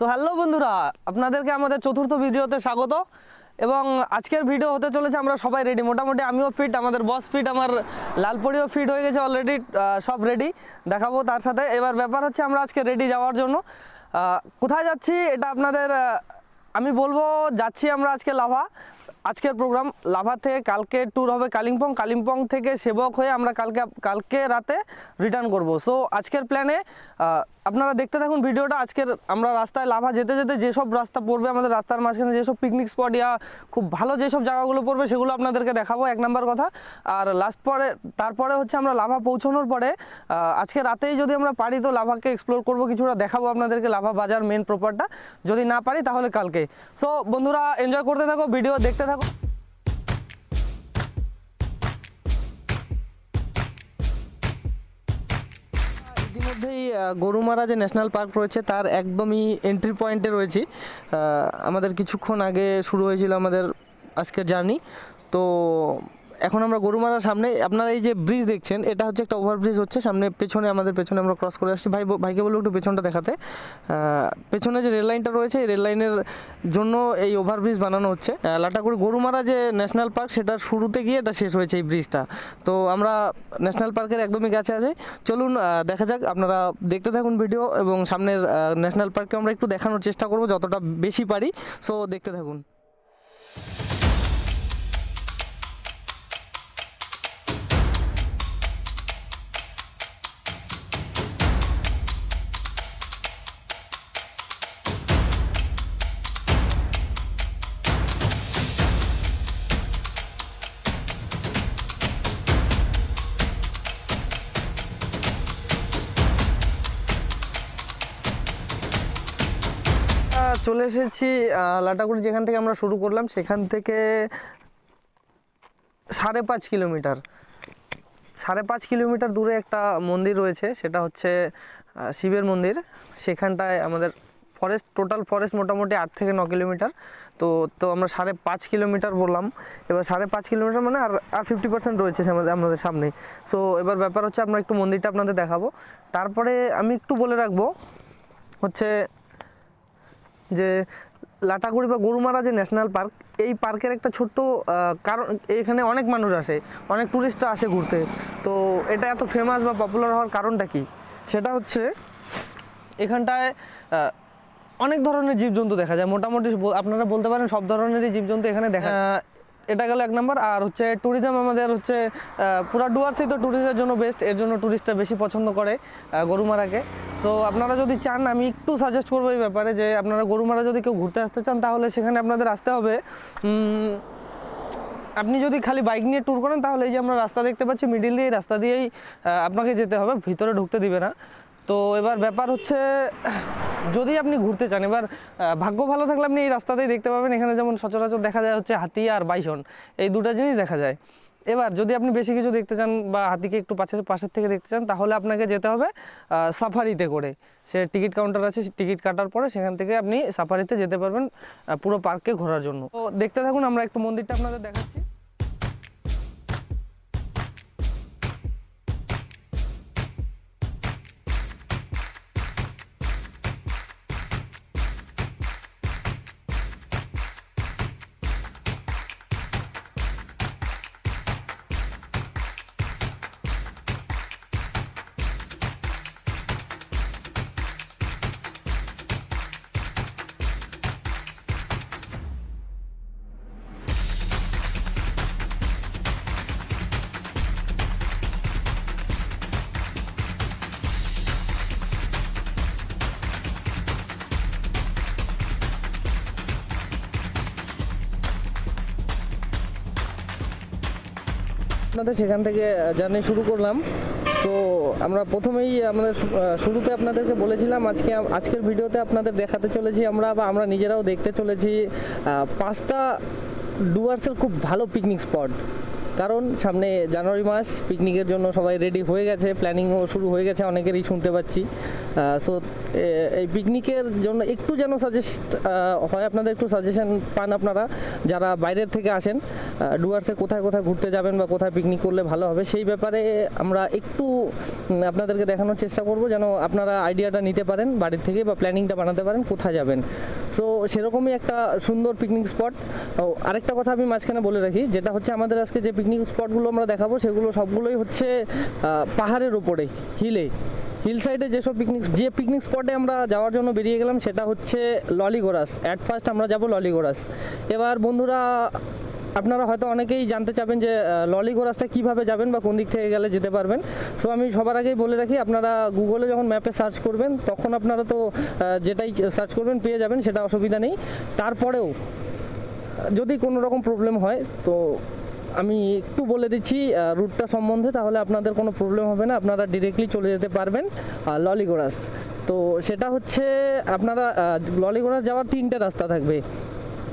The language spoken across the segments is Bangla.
তো হ্যালো বন্ধুরা, আপনাদেরকে আমাদের চতুর্থ ভিডিওতে স্বাগত। এবং আজকের ভিডিও হতে চলেছে আমরা সবাই রেডি, মোটামুটি আমিও ফিট, আমাদের বস ফিট, আমার লালপরিও ফিট হয়ে গেছে অলরেডি, সব রেডি দেখাবো তার সাথে। এবার ব্যাপার হচ্ছে আমরা আজকে রেডি যাওয়ার জন্য। কোথায় যাচ্ছি এটা আপনাদের আমি বলবো। যাচ্ছি আমরা আজকে লাভা। আজকের প্রোগ্রাম লাভা থেকে কালকে ট্যুর হবে কালিম্পং, কালিম্পং থেকে সেবক হয়ে আমরা কালকে রাতে রিটার্ন করব। সো আজকের প্ল্যানে আপনারা দেখতে থাকুন ভিডিওটা। আজকের আমরা রাস্তায় লাভা যেতে যেতে যেসব রাস্তা পড়বে, আমাদের রাস্তার মাঝখানে যেসব পিকনিক স্পট ইয়া খুব ভালো যেসব জায়গাগুলো পড়বে সেগুলো আপনাদেরকে দেখাবো, এক নাম্বার কথা। আর তারপরে হচ্ছে আমরা লাভা পৌঁছানোর পরে আজকে রাতেই যদি আমরা পারি তো লাভাকে এক্সপ্লোর করবো, কিছুটা দেখাবো আপনাদেরকে লাভা বাজার মেন প্রপারটা। যদি না পারি তাহলে কালকে। সো বন্ধুরা এনজয় করতে থাকো, ভিডিও দেখতে থাকো। ইতিমধ্যেই গরুমারা যে ন্যাশনাল পার্ক রয়েছে তার একদমই এন্ট্রি পয়েন্টে রয়েছি। আমাদের কিছুক্ষণ আগে শুরু হয়েছিল আমাদের আজকের জার্নি। তো এখন আমরা গরুমারার সামনে, আপনারা এই যে ব্রিজ দেখছেন এটা হচ্ছে একটা ওভারব্রিজ হচ্ছে সামনে, আমাদের পেছনে আমরা ক্রস করে আসছি। ভাইকে বলবো একটু পেছনটা দেখাতে। পেছনে যে রেল লাইনটা রয়েছে এই রেল লাইনের জন্য এই ওভারব্রিজ বানানো হচ্ছে। লাটাগুড়ি গরুমারা যে ন্যাশনাল পার্ক সেটার শুরুতে গিয়ে এটা শেষ হয়েছে এই ব্রিজটা। তো আমরা ন্যাশনাল পার্কের একদমই কাছে আছি। চলুন দেখা যাক, আপনারা দেখতে থাকুন ভিডিও এবং সামনের ন্যাশনাল পার্ককে আমরা একটু দেখানোর চেষ্টা করব যতটা বেশি পারি। সো দেখতে থাকুন। চলে এসেছি লাটাগুড়ি, যেখান থেকে আমরা শুরু করলাম সেখান থেকে 5.5 কিলোমিটার, 5.5 কিলোমিটার দূরে একটা মন্দির রয়েছে, সেটা হচ্ছে শিবের মন্দির। সেখানটায় আমাদের টোটাল ফরেস্ট মোটামুটি 8 থেকে 9 কিলোমিটার। তো আমরা 5.5 কিলোমিটার বললাম। এবার 5.5 কিলোমিটার মানে আর 50% রয়েছে আমাদের সামনে। সো এবার ব্যাপার হচ্ছে আমরা একটু মন্দিরটা আপনাদের দেখাবো। তারপরে আমি একটু বলে রাখবো হচ্ছে যে লাটাগুড়ি বা গরুমারা যে ন্যাশনাল পার্ক, এই পার্কের একটা ছোট্ট কারণ, এখানে অনেক মানুষ আসে, অনেক টুরিস্টরা আসে ঘুরতে। তো এটা এত ফেমাস বা পপুলার হওয়ার কারণটা কি, সেটা হচ্ছে এখানটায় অনেক ধরনের জীবজন্তু দেখা যায়। মোটামুটি আপনারা বলতে পারেন সব ধরনেরই জীবজন্তু এখানে দেখা। এটা গেল এক নম্বর। আর হচ্ছে ট্যুরিজম, আমাদের হচ্ছে পুরো ডুয়ার্সই তো ট্যুরিস্টের জন্য বেস্ট, এর জন্য ট্যুরিস্টরা বেশি পছন্দ করে গরুমারাকে। সো আপনারা যদি চান, আমি একটু সাজেস্ট করবো এই ব্যাপারে, যে আপনারা গরুমারা যদি কেউ ঘুরতে আসতে চান তাহলে সেখানে আপনাদের আসতে হবে। আপনি যদি খালি বাইক নিয়ে ট্যুর করেন তাহলে এই যে আমরা রাস্তা দেখতে পাচ্ছি, মিডিল দিয়ে রাস্তা দিয়েই আপনাকে যেতে হবে, ভিতরে ঢুকতে দিবে না। তো এবার ব্যাপার হচ্ছে যদি আপনি ঘুরতে চান, এবার ভাগ্য ভালো থাকলে আপনি এই রাস্তাতেই দেখতে পাবেন। এখানে যেমন সচরাচর দেখা যায় হচ্ছে হাতি আর বাইসন, এই দুটো জিনিস দেখা যায়। এবার যদি আপনি বেশি কিছু দেখতে চান বা হাতিকে একটু পাশের থেকে দেখতে চান তাহলে আপনাকে যেতে হবে সাফারিতে করে। সে টিকিট কাউন্টার আছে, টিকিট কাটার পরে সেখান থেকে আপনি সাফারিতে যেতে পারবেন পুরো পার্ককে ঘোরার জন্য। তো দেখতে থাকুন, আমরা একটু মন্দিরটা আপনাদের দেখাচ্ছি। আপনাদের সেখান থেকে জার্নি শুরু করলাম। তো আমরা প্রথমেই আমাদের শুরুতে আপনাদেরকে বলেছিলাম আজকের ভিডিওতে আপনাদের দেখাতে চলেছি আমরা নিজেরাও দেখতে চলেছি 5টা ডুয়ার্সের খুব ভালো পিকনিক স্পট। কারণ সামনে জানুয়ারি মাস, পিকনিকের জন্য সবাই রেডি হয়ে গেছে, প্ল্যানিংও শুরু হয়ে গেছে, অনেকেরই শুনতে পাচ্ছি। সো এই পিকনিকের জন্য একটু যেন সাজেস্ট হয়, আপনাদের একটু সাজেশন পান আপনারা যারা বাইরের থেকে আসেন, ডুয়ার্সে কোথায় কোথায় ঘুরতে যাবেন বা কোথায় পিকনিক করলে ভালো হবে সেই ব্যাপারে আমরা একটু আপনাদেরকে দেখানোর চেষ্টা করব, যেন আপনারা আইডিয়াটা নিতে পারেন বাড়ির থেকে বা প্ল্যানিংটা বানাতে পারেন কোথায় যাবেন। সো সেরকমই একটা সুন্দর পিকনিক স্পট। আরেকটা কথা আমি মাঝখানে বলে রাখি, যেটা হচ্ছে আমাদের আজকে যে পিকনিক স্পটগুলো আমরা দেখাবো সেগুলো সবগুলোই হচ্ছে পাহাড়ের উপরে, হিল সাইডে যেসব পিকনিক স্পটে আমরা যাওয়ার জন্য বেরিয়ে গেলাম সেটা হচ্ছে ললিগোরাস। অ্যাট ফার্স্ট আমরা যাব ললিগোরাস। এবার বন্ধুরা আপনারা হয়তো অনেকেই জানতে চাবেন যে ললিগোরাসটা কীভাবে যাবেন বা কোন দিক থেকে গেলে যেতে পারবেন। সো আমি সবার আগেই বলে রাখি, আপনারা গুগলে যখন ম্যাপে সার্চ করবেন তখন আপনারা তো যেটাই সার্চ করবেন পেয়ে যাবেন, সেটা অসুবিধা নেই। তারপরেও যদি কোনো রকম প্রবলেম হয় তো আমি একটু বলে দিচ্ছি রুটটা সম্বন্ধে, তাহলে আপনাদের কোনো প্রবলেম হবে না, আপনারা ডিরেক্টলি চলে যেতে পারবেন ললিগোরাস। তো সেটা হচ্ছে আপনারা ললিগোরাস যাওয়ার 3টে রাস্তা থাকবে।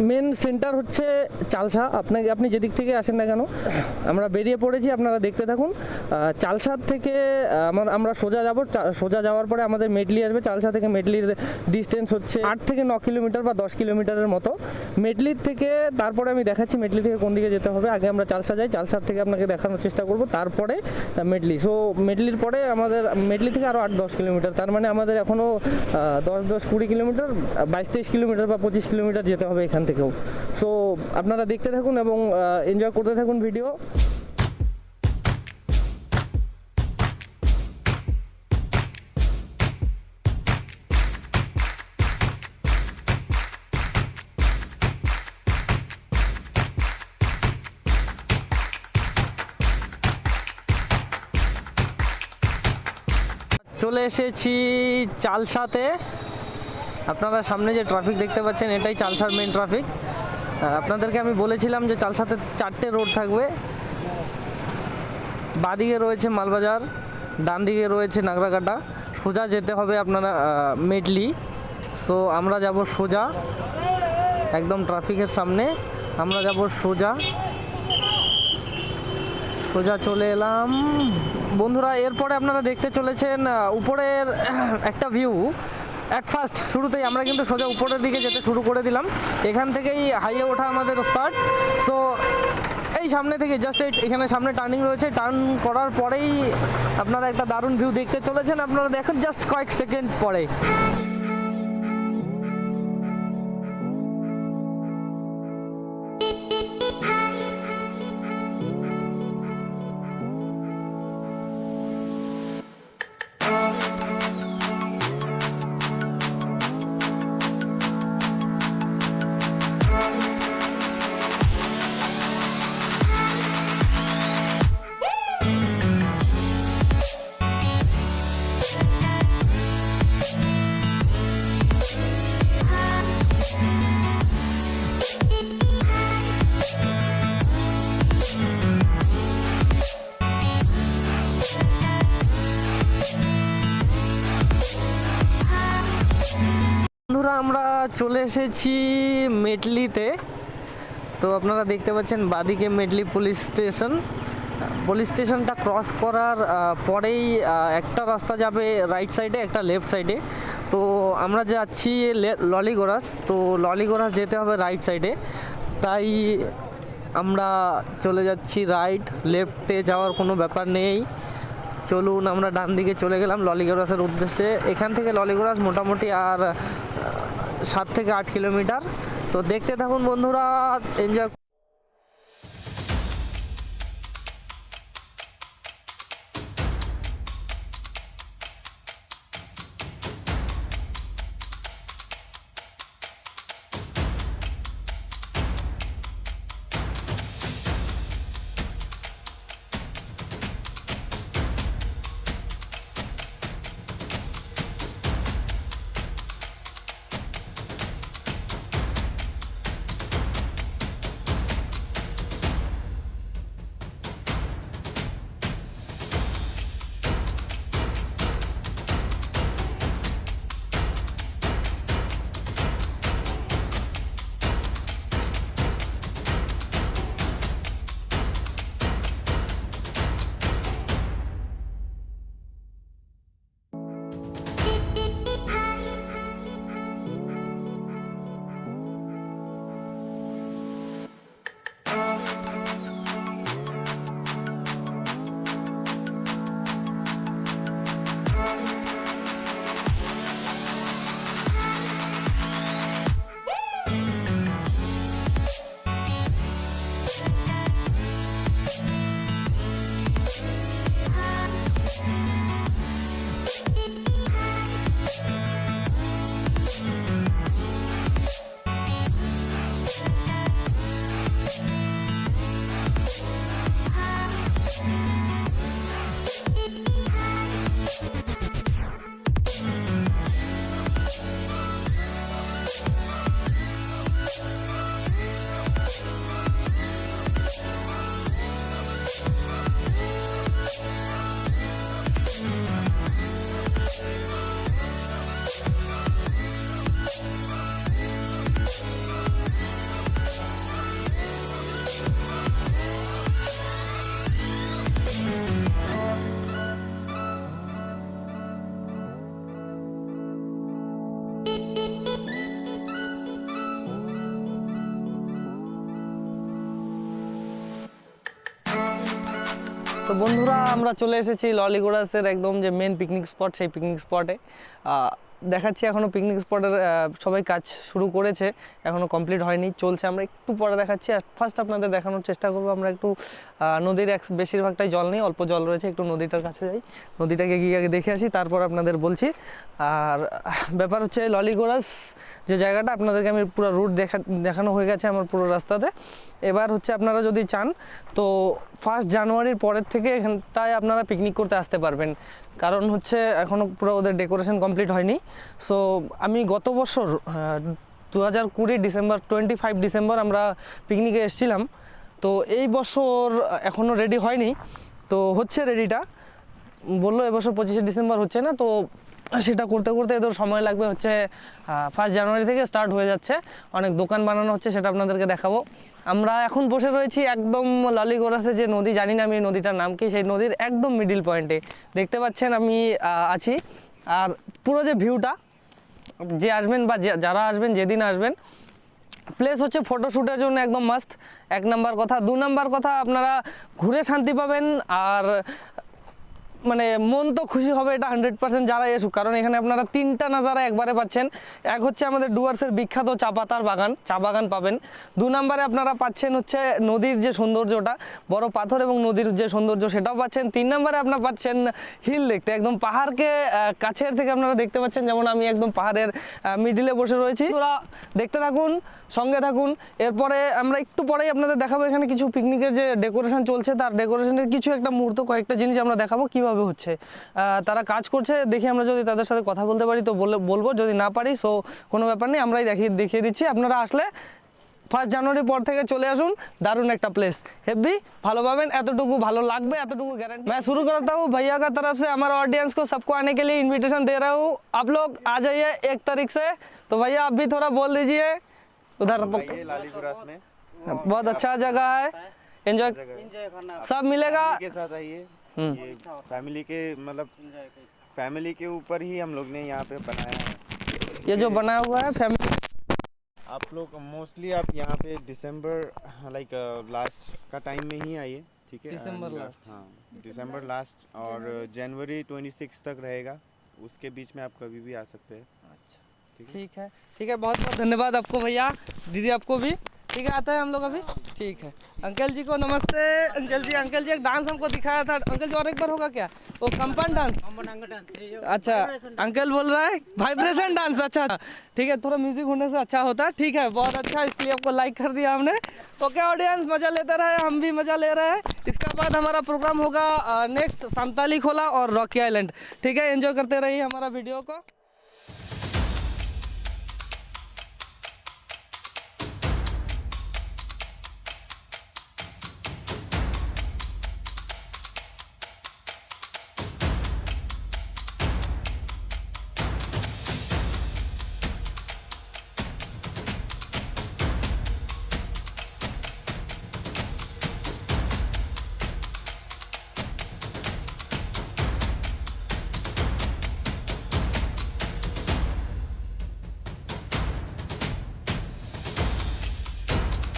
মেন সেন্টার হচ্ছে চালসা। আপনি যেদিক থেকে আসেন না কেন, আমরা বেরিয়ে পড়েছি, আপনারা দেখতে থাকুন। চালসার থেকে আমরা সোজা যাওয়ার পরে আমাদের মেডলি আসবে। চালসা থেকে মেডলির ডিস্টেন্স হচ্ছে 8 থেকে 9 কিলোমিটার বা 10 কিলোমিটারের মতো। মেডলির থেকে তারপরে আমি দেখাচ্ছি মেডলি থেকে কোন দিকে যেতে হবে। আগে আমরা চালসা যাই, চালসার থেকে আপনাকে দেখানোর চেষ্টা করব, তারপরে মেডলি। সো মেডলির পরে আমাদের মেডলি থেকে আরও 8-10 কিলোমিটার, তার মানে আমাদের এখনও 10-20 কিলোমিটার, 22-23 কিলোমিটার বা 25 কিলোমিটার যেতে হবে এখান থেকেও। সো আপনারা দেখতে থাকুন এবং এনজয় করতে থাকুন ভিডিও। চলে এসেছি চালসাতে। আপনারা সামনে যে ট্রাফিক দেখতে পাচ্ছেন এটাই চালসার মেন ট্রাফিক। আপনাদেরকে আমি বলেছিলাম যে চালসাতে 4টে রোড থাকবে। বাঁদিকে রয়েছে মালবাজার, ডান দিকে রয়েছে নাগরাকাটা, সোজা যেতে হবে আপনারা মেডলি। সো আমরা যাব সোজা, একদম ট্রাফিকের সামনে আমরা যাব সোজা চলে এলাম বন্ধুরা। এরপরে আপনারা দেখতে চলেছেন উপরের একটা ভিউ। অ্যাট ফার্স্ট শুরুতেই আমরা কিন্তু সোজা উপরের দিকে যেতে শুরু করে দিলাম, এখান থেকেই হাইয়ে ওঠা আমাদের স্টার্ট। সো এই সামনে থেকে জাস্ট এখানে সামনে টার্নিং রয়েছে, টার্ন করার পরেই আপনারা একটা দারুণ ভিউ দেখতে চলেছেন। আপনারা দেখুন জাস্ট কয়েক সেকেন্ড পরে। বন্ধুরা আমরা চলে এসেছি মেডলিতে। তো আপনারা দেখতে পাচ্ছেন বাদিকে মেডলি পুলিশ স্টেশনটা ক্রস করার পরেই একটা রাস্তা যাবে রাইট সাইডে, একটা লেফট সাইডে। তো আমরা যাচ্ছি ললিগোরাস, তো ললিগোরাস যেতে হবে রাইট সাইডে, তাই আমরা চলে যাচ্ছি রাইট। লেফটে যাওয়ার কোনো ব্যাপার নেই, চলুন আমরা ডান দিকে চলে গেলাম ললিগোরাসের উদ্দেশ্যে। এখান থেকে ললিগোরাস মোটামুটি আর 7 থেকে 8 কিলোমিটার। তো দেখতে থাকুন বন্ধুরা, এনজয়। তো বন্ধুরা আমরা চলে এসেছি ললিগোরাসের একদম যে মেন পিকনিক স্পট, সেই পিকনিক স্পটে দেখাচ্ছি। এখনও পিকনিক স্পটের সবাই কাজ শুরু করেছে, এখনও কমপ্লিট হয়নি, চলছে। আমরা একটু পরে দেখাচ্ছি। আর ফার্স্ট আপনাদের দেখানোর চেষ্টা করবো আমরা একটু নদীর বেশিরভাগটাই জল নেই, অল্প জল রয়েছে, একটু নদীটার কাছে যাই, নদীটাকে গিয়ে আগে দেখে আসি, তারপর আপনাদের বলছি। আর ব্যাপার হচ্ছে ললিগোরাস যে জায়গাটা, আপনাদেরকে আমি পুরো রুট দেখানো হয়ে গেছে আমার পুরো রাস্তাতে। এবার হচ্ছে আপনারা যদি চান তো 1 জানুয়ারির পরের থেকে এখানটায় আপনারা পিকনিক করতে আসতে পারবেন, কারণ হচ্ছে এখনও পুরো ওদের ডেকোরেশন কমপ্লিট হয়নি। সো আমি গত বছর 2020 ডিসেম্বর 25 ডিসেম্বর আমরা পিকনিকে এসেছিলাম। তো এই বছর এখনও রেডি হয়নি, তো হচ্ছে রেডিটা, বললো এবছর 25 ডিসেম্বর হচ্ছে না, তো সেটা করতে করতে এদের সময় লাগবে। হচ্ছে 1 জানুয়ারি থেকে স্টার্ট হয়ে যাচ্ছে, অনেক দোকান বানানো হচ্ছে, সেটা আপনাদেরকে দেখাবো। আমরা এখন বসে রয়েছি একদম ললিগোরাসে যে নদী, জানি না আমি এই নদীটার নাম কি, সেই নদীর একদম মিডিল পয়েন্টে দেখতে পাচ্ছেন আমি আছি। আর পুরো যে ভিউটা, যে আসবেন বা যারা আসবেন, যেদিন আসবেন, প্লেস হচ্ছে ফটোশ্যুটের জন্য একদম মাস্ট, 1 নাম্বার কথা। 2 নাম্বার কথা, আপনারা ঘুরে শান্তি পাবেন, আর মানে মন তো খুশি হবে, এটা 100% যারা এসুক, কারণ এখানে আপনারা 3টা নাজারা একবারে পাচ্ছেন। এক হচ্ছে আমাদের ডুয়ার্সের বিখ্যাত চা পাতার বাগান, চা বাগান পাবেন। 2 নম্বরে আপনারা পাচ্ছেন হচ্ছে নদীর যে সৌন্দর্যটা, বড় পাথর এবং নদীর যে সৌন্দর্য, সেটাও পাচ্ছেন। 3 নম্বরে আপনারা পাচ্ছেন হিল দেখতে, একদম পাহাড়কে কাছের থেকে আপনারা দেখতে পাচ্ছেন, যেমন আমি একদম পাহাড়ের মিডিলে বসে রয়েছি। ওরা দেখতে থাকুন, সঙ্গে থাকুন। এরপরে আমরা একটু পরেই আপনাদের দেখাবো এখানে কিছু পিকনিকের যে ডেকোরেশন চলছে, তার ডেকোরেশনের কিছু একটা মুহূর্ত, কয়েকটা জিনিস আমরা দেখাবো কীভাবে হচ্ছে, তারা কাজ করছে। দেখি আমরা যদি তাদের সাথে কথা বলতে পারি তো বলবো, যদি না পারি সো কোনো ব্যাপার নেই, আমরাই দেখিয়ে দিচ্ছি। আপনারা আসলে 1 জানুয়ারি পর থেকে চলে আসুন, দারুণ একটা प्लेस, हेवी ভালো পাবেন, এতটুকু ভালো লাগবে, এতটুকু गारंटी। मैं शुरू करता हूँ भैया का तरफ से, हमारे ऑडियंस को सबको आने के लिए इनविटेशन दे रहा हूँ। आप लोग आ जाइए 1 तारीख से। तो भैया आप भी थोड़ा बोल दीजिए। उधर लॉलीगोरास में बहुत अच्छा जगह है, एंजॉय सब मिलेगा के साथ आइए। ये फैमिली के मतलब फैमिली के ऊपर ही हम लोग ने यहाँ पे बनाया है। ये जो बनाया हुआ है फैमिली। आप लोग मोस्टली आप यहाँ पे दिसंबर लाइक लास्ट का टाइम में ही आइए, ठीक है। दिसंबर लास्ट, हाँ दिसंबर लास्ट, और जनवरी 26 तक रहेगा, उसके बीच में आप कभी भी आ सकते हैं। अच्छा ठीक है, ठीक है, बहुत बहुत धन्यवाद आपको भैया, दीदी आपको भी। ठीक है, आता है हम लोग अभी। ठीक है, अंकल जी को नमस्ते। अंकल जी एक डांस हमको दिखाया था, अंकल जी और एक बार होगा क्या, वो कंपन डांस? अच्छा, अंकल बोल रहा है वाइब्रेशन डांस। अच्छा ठीक है, थोड़ा म्यूजिक होने से अच्छा होता है। ठीक है, बहुत अच्छा, इसलिए आपको लाइक कर दिया हमने। ओके ऑडियंस, मजा लेते रहे, हम भी मजा ले रहे हैं। इसके बाद हमारा प्रोग्राम होगा नेक्स्ट संताली खोला और रॉकी आइलैंड। ठीक है, एंजॉय करते रहिए हमारा वीडियो को।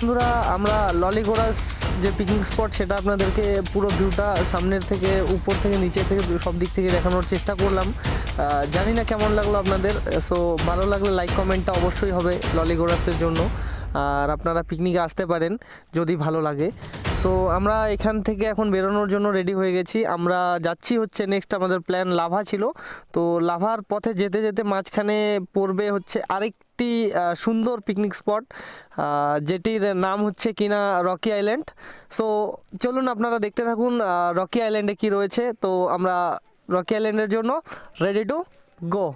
বন্ধুরা আমরা ললিগোরাস যে পিকনিক স্পট, সেটা আপনাদেরকে পুরো ভিউটা সামনের থেকে, উপর থেকে, নিচে থেকে, সব দিক থেকে দেখানোর চেষ্টা করলাম। জানি না কেমন লাগলো আপনাদের। সো ভালো লাগলে লাইক কমেন্টটা অবশ্যই হবে ললিগোরাসের জন্য, আর আপনারা পিকনিকে আসতে পারেন যদি ভালো লাগে। সো আমরা এখান থেকে এখন বেরোনোর জন্য রেডি হয়ে গেছি। আমরা যাচ্ছি হচ্ছে নেক্সট, আমাদের প্ল্যান লাভা ছিল, তো লাভার পথে যেতে যেতে মাঝখানে পড়বে হচ্ছে আরেকটি সুন্দর পিকনিক স্পট, যেটির নাম হচ্ছে কিনা রকি আইল্যান্ড। সো চলুন আপনারা দেখতে থাকুন রকি আইল্যান্ডে কি রয়েছে। তো আমরা রকি আইল্যান্ডের জন্য রেডি টু গো।